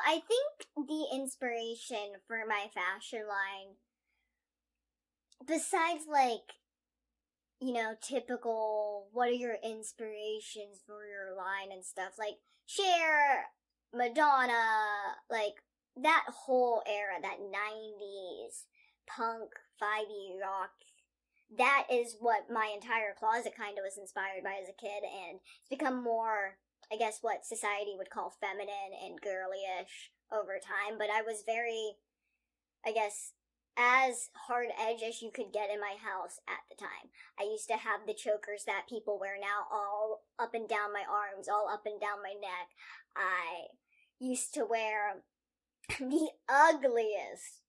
I think the inspiration for my fashion line, besides typical, what are your inspirations for your line and stuff, like Cher, Madonna, like that whole era, that 90s punk, 5e rock, that is what my entire closet kind of was inspired by as a kid, and it's become more, I guess, what society would call feminine and girly-ish over time, but I was very, I guess, as hard edge as you could get in my house at the time. I used to have the chokers that people wear now all up and down my arms, all up and down my neck. I used to wear the ugliest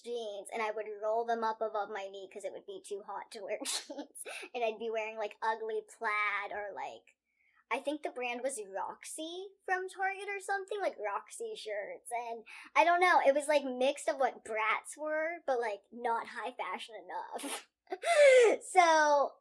jeans, and I would roll them up above my knee because it would be too hot to wear jeans. And I'd be wearing like ugly plaid, or like, I think the brand was Roxy from Target or something, like Roxy shirts. And I don't know, it was like mixed of what Bratz were, but like not high fashion enough. So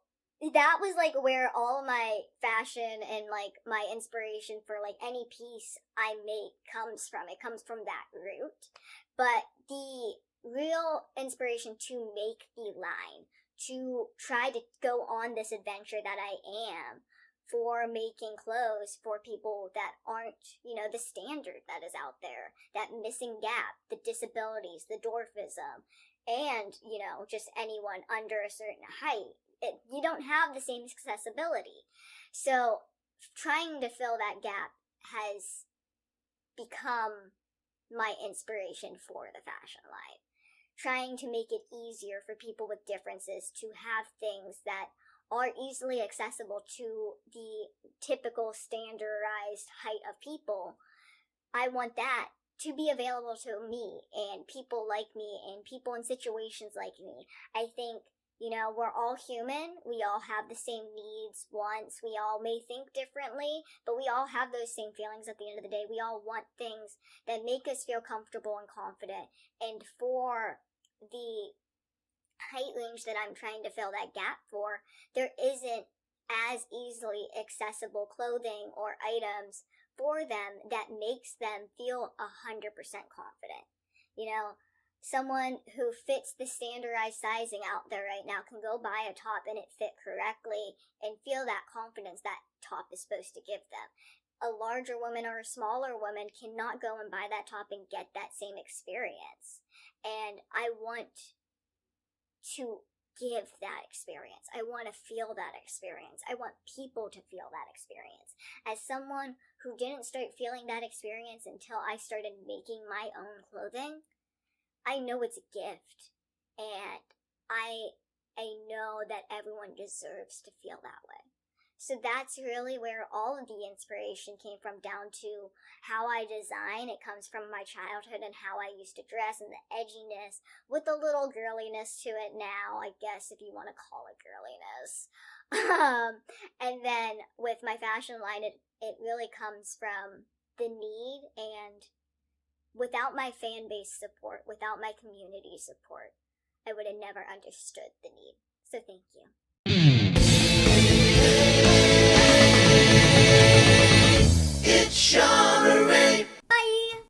that was like where all my fashion and like my inspiration for like any piece I make comes from. It comes from that root. But the real inspiration to make the line, to try to go on this adventure that I am, for making clothes for people that aren't, the standard that is out there, that missing gap, the disabilities, the dwarfism, and, just anyone under a certain height. You don't have the same accessibility. So trying to fill that gap has become my inspiration for the fashion line. Trying to make it easier for people with differences to have things that are easily accessible to the typical standardized height of people. I want that to be available to me and people like me and people in situations like me. I think, we're all human. We all have the same needs, wants. We all may think differently, but we all have those same feelings at the end of the day. We all want things that make us feel comfortable and confident. And for the height range that I'm trying to fill that gap for, there isn't as easily accessible clothing or items for them that makes them feel 100% confident. Someone who fits the standardized sizing out there right now can go buy a top and it fit correctly and feel that confidence that top is supposed to give them. A larger woman or a smaller woman cannot go and buy that top and get that same experience. And I want to give that experience. I want to feel that experience. I want people to feel that experience. As someone who didn't start feeling that experience until I started making my own clothing, I know it's a gift. And I know that everyone deserves to feel that way. So that's really where all of the inspiration came from, down to how I design. It comes from my childhood and how I used to dress, and the edginess with a little girliness to it now, I guess, if you want to call it girliness. And then with my fashion line, it really comes from the need, and without my fan base support, without my community support, I would have never understood the need. So thank you.